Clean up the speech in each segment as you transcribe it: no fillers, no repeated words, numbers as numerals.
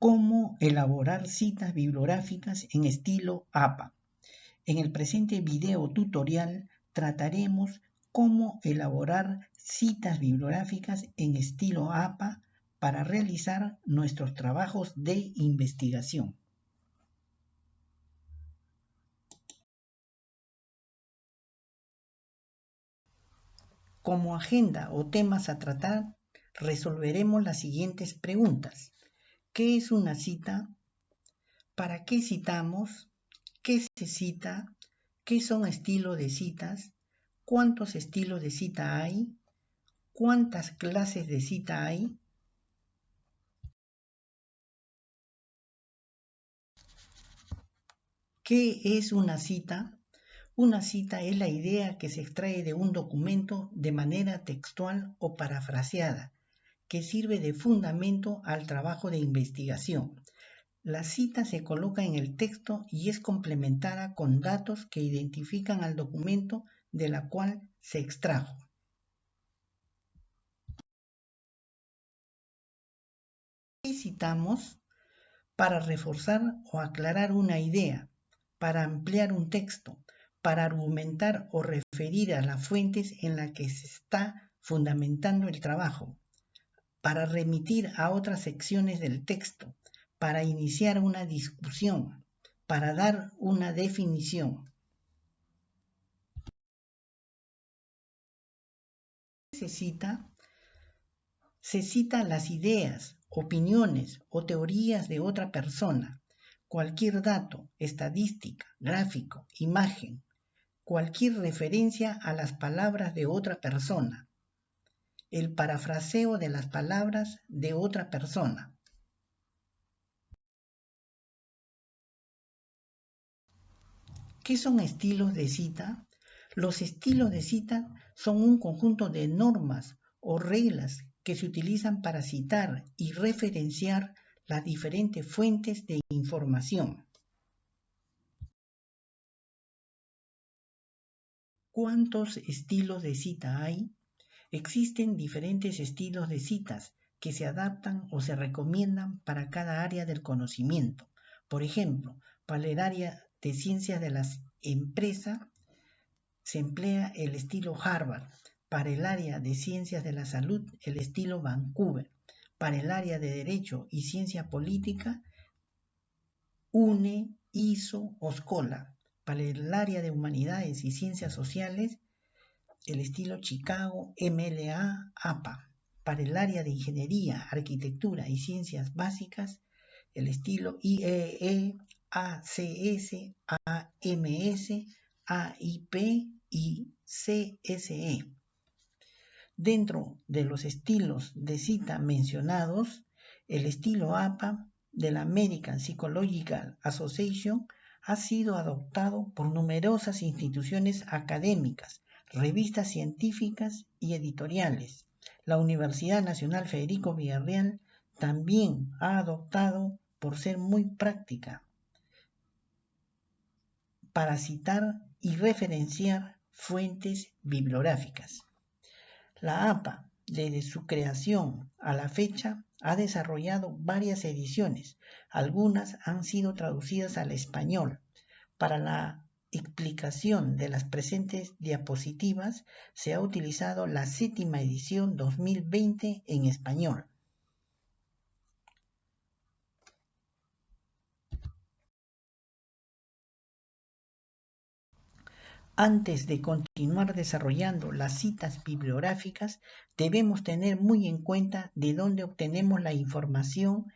cómo elaborar citas bibliográficas en estilo APA. En el presente video tutorial trataremos cómo elaborar citas bibliográficas en estilo APA para realizar nuestros trabajos de investigación. Como agenda o temas a tratar, resolveremos las siguientes preguntas. ¿Qué es una cita? ¿Para qué citamos? ¿Qué se cita? ¿Qué son estilos de citas? ¿Cuántos estilos de cita hay? ¿Cuántas clases de cita hay? ¿Qué es una cita? Una cita es la idea que se extrae de un documento de manera textual o parafraseada, que sirve de fundamento al trabajo de investigación. La cita se coloca en el texto y es complementada con datos que identifican al documento de la cual se extrajo. ¿Qué citamos? Para reforzar o aclarar una idea, para ampliar un texto, para argumentar o referir a las fuentes en las que se está fundamentando el trabajo, para remitir a otras secciones del texto, para iniciar una discusión, para dar una definición. Se cita las ideas, opiniones o teorías de otra persona, cualquier dato, estadística, gráfico, imagen, cualquier referencia a las palabras de otra persona, el parafraseo de las palabras de otra persona. ¿Qué son estilos de cita? Los estilos de cita son un conjunto de normas o reglas que se utilizan para citar y referenciar las diferentes fuentes de información. ¿Cuántos estilos de cita hay? Existen diferentes estilos de citas que se adaptan o se recomiendan para cada área del conocimiento. Por ejemplo, para el área de ciencias de las empresas se emplea el estilo Harvard. Para el área de ciencias de la salud, el estilo Vancouver. Para el área de derecho y ciencia política, UNE, ISO o SCOLA. Para el área de humanidades y ciencias sociales, el estilo Chicago, MLA, APA. Para el área de ingeniería, arquitectura y ciencias básicas, el estilo IEE, ACS, AMS, AIP y CSE. Dentro de los estilos de cita mencionados, el estilo APA de la American Psychological Association ha sido adoptado por numerosas instituciones académicas, revistas científicas y editoriales. La Universidad Nacional Federico Villarreal también ha adoptado por ser muy práctica para citar y referenciar fuentes bibliográficas. La APA, desde su creación a la fecha, ha desarrollado varias ediciones. Algunas han sido traducidas al español. Para la explicación de las presentes diapositivas se ha utilizado la 7ª edición 2020 en español. Antes de continuar desarrollando las citas bibliográficas, debemos tener muy en cuenta de dónde obtenemos la información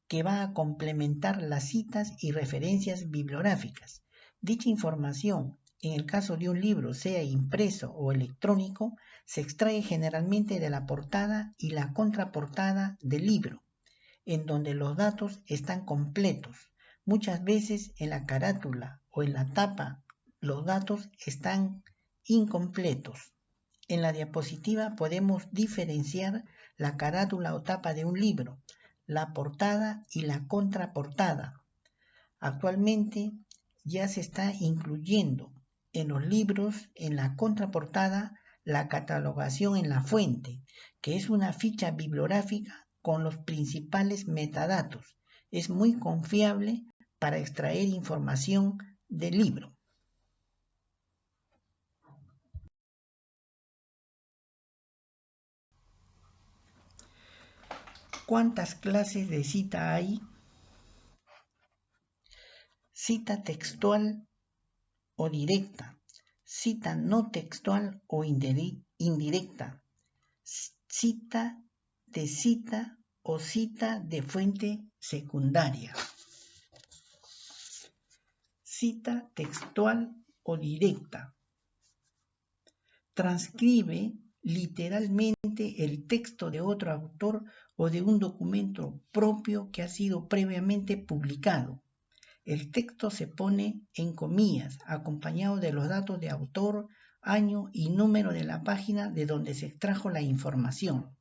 que va a complementar las citas y referencias bibliográficas. Dicha información, en el caso de un libro, sea impreso o electrónico, se extrae generalmente de la portada y la contraportada del libro, en donde los datos están completos. Muchas veces en la carátula o en la tapa los datos están incompletos. En la diapositiva podemos diferenciar la carátula o tapa de un libro, la portada y la contraportada. Actualmente ya se está incluyendo en los libros, en la contraportada, la catalogación en la fuente, que es una ficha bibliográfica con los principales metadatos, es muy confiable para extraer información del libro. ¿Cuántas clases de cita hay? Cita textual o directa, cita no textual o indirecta, cita o cita de fuente secundaria. Cita textual o directa. Transcribe literalmente el texto de otro autor o de un documento propio que ha sido previamente publicado. El texto se pone en comillas, acompañado de los datos de autor, año y número de la página de donde se extrajo la información.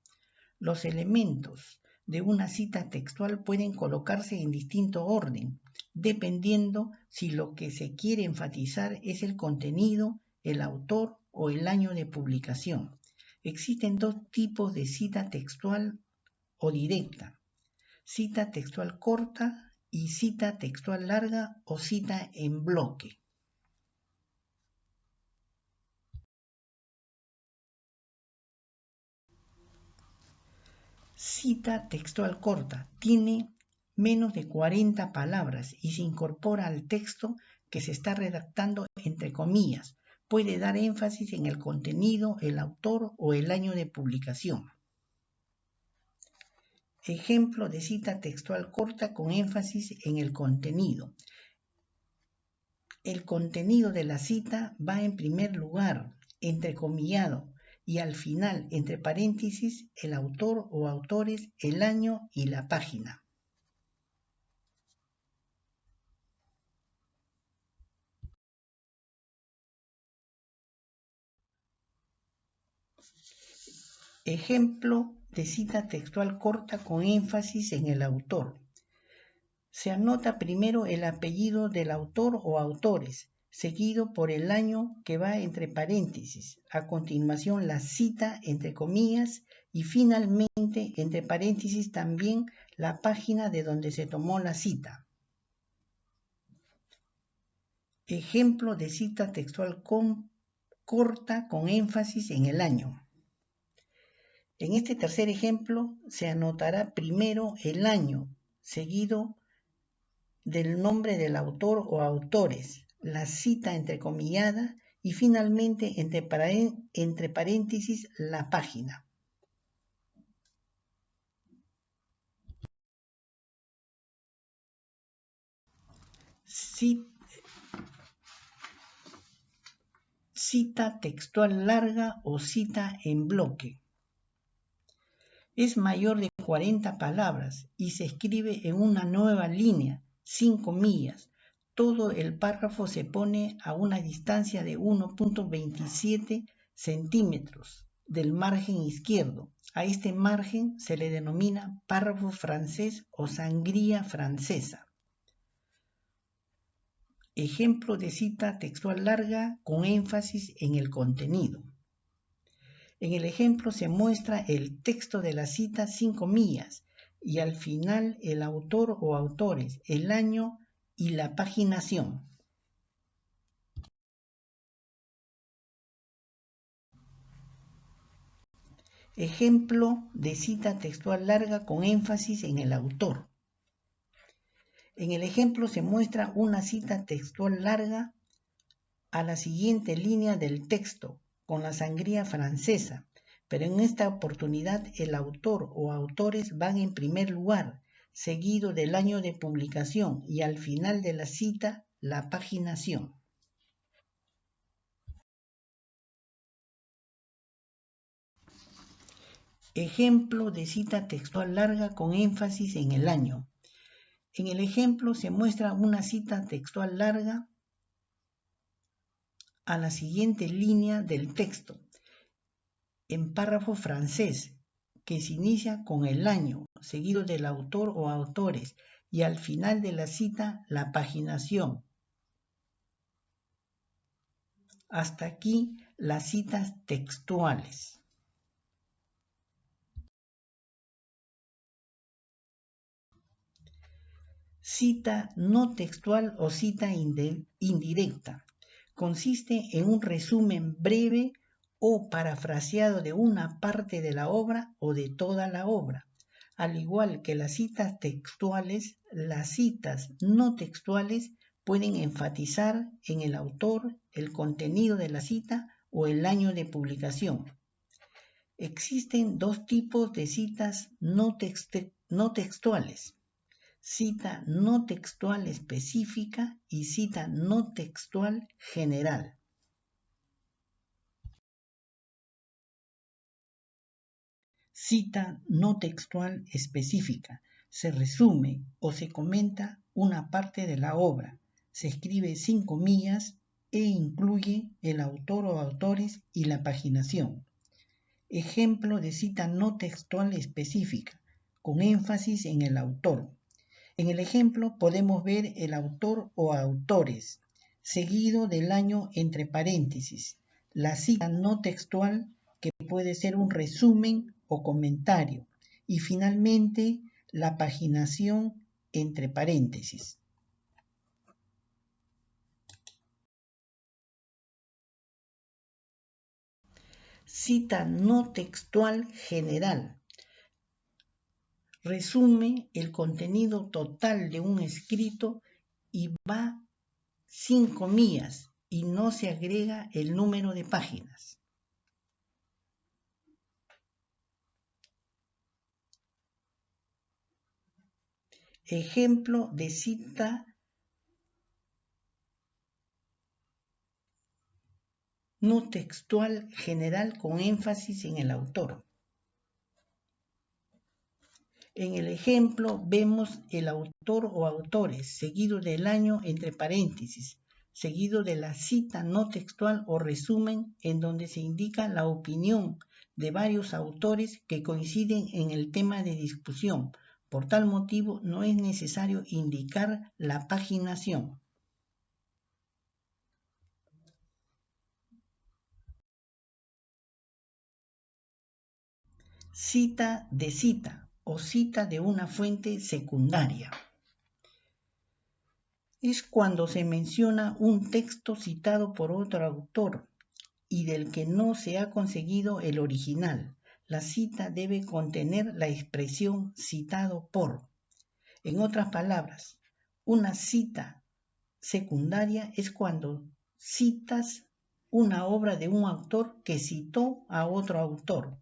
Los elementos de una cita textual pueden colocarse en distinto orden, dependiendo si lo que se quiere enfatizar es el contenido, el autor o el año de publicación. Existen dos tipos de cita textual o directa: cita textual corta y cita textual larga o cita en bloque. Cita textual corta tiene menos de 40 palabras y se incorpora al texto que se está redactando entre comillas. Puede dar énfasis en el contenido, el autor o el año de publicación. Ejemplo de cita textual corta con énfasis en el contenido. El contenido de la cita va en primer lugar, entrecomillado, y al final, entre paréntesis, el autor o autores, el año y la página. Ejemplo de cita textual corta con énfasis en el autor. Se anota primero el apellido del autor o autores, seguido por el año que va entre paréntesis. A continuación la cita entre comillas y finalmente entre paréntesis también la página de donde se tomó la cita. Ejemplo de cita textual corta con énfasis en el año. En este tercer ejemplo se anotará primero el año, seguido del nombre del autor o autores, la cita entrecomillada y finalmente entre paréntesis la página. Cita textual larga o cita en bloque. Es mayor de 40 palabras y se escribe en una nueva línea, sin comillas. Todo el párrafo se pone a una distancia de 1.27 centímetros del margen izquierdo. A este margen se le denomina párrafo francés o sangría francesa. Ejemplo de cita textual larga con énfasis en el contenido. En el ejemplo se muestra el texto de la cita sin comillas y al final el autor o autores, el año y la paginación. Ejemplo de cita textual larga con énfasis en el autor. En el ejemplo se muestra una cita textual larga a la siguiente línea del texto, con la sangría francesa, pero en esta oportunidad el autor o autores van en primer lugar, seguido del año de publicación y al final de la cita, la paginación. Ejemplo de cita textual larga con énfasis en el año. En el ejemplo se muestra una cita textual larga a la siguiente línea del texto, en párrafo francés, que se inicia con el año, seguido del autor o autores, y al final de la cita, la paginación. Hasta aquí las citas textuales. Cita no textual o cita indirecta. Consiste en un resumen breve o parafraseado de una parte de la obra o de toda la obra. Al igual que las citas textuales, las citas no textuales pueden enfatizar en el autor, el contenido de la cita o el año de publicación. Existen dos tipos de citas no textuales: cita no textual específica y cita no textual general. Cita no textual específica. Se resume o se comenta una parte de la obra, se escribe sin comillas e incluye el autor o autores y la paginación. Ejemplo de cita no textual específica, con énfasis en el autor. En el ejemplo podemos ver el autor o autores, seguido del año entre paréntesis. La cita no textual, que puede ser un resumen o comentario. Y finalmente, la paginación entre paréntesis. Cita no textual general. Resume el contenido total de un escrito y va sin comillas y no se agrega el número de páginas. Ejemplo de cita no textual general con énfasis en el autor. En el ejemplo vemos el autor o autores, seguido del año entre paréntesis, seguido de la cita no textual o resumen, en donde se indica la opinión de varios autores que coinciden en el tema de discusión. Por tal motivo, no es necesario indicar la paginación. Cita de cita o cita de una fuente secundaria. Es cuando se menciona un texto citado por otro autor y del que no se ha conseguido el original. La cita debe contener la expresión citado por. En otras palabras, una cita secundaria es cuando citas una obra de un autor que citó a otro autor.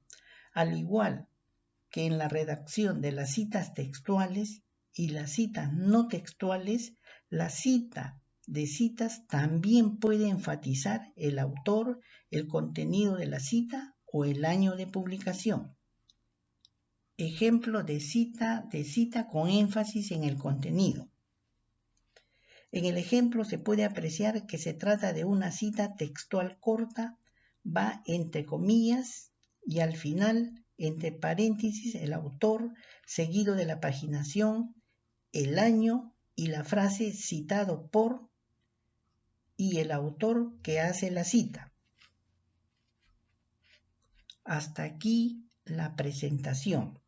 Al igual que en la redacción de las citas textuales y las citas no textuales, la cita de citas también puede enfatizar el autor, el contenido de la cita o el año de publicación. Ejemplo de cita con énfasis en el contenido. En el ejemplo se puede apreciar que se trata de una cita textual corta, va entre comillas y al final, entre paréntesis, el autor, seguido de la paginación, el año y la frase citado por y el autor que hace la cita. Hasta aquí la presentación.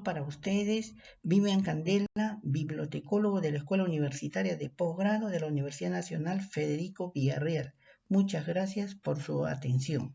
Para ustedes, Vivian Candela, bibliotecólogo de la Escuela Universitaria de Posgrado de la Universidad Nacional Federico Villarreal. Muchas gracias por su atención.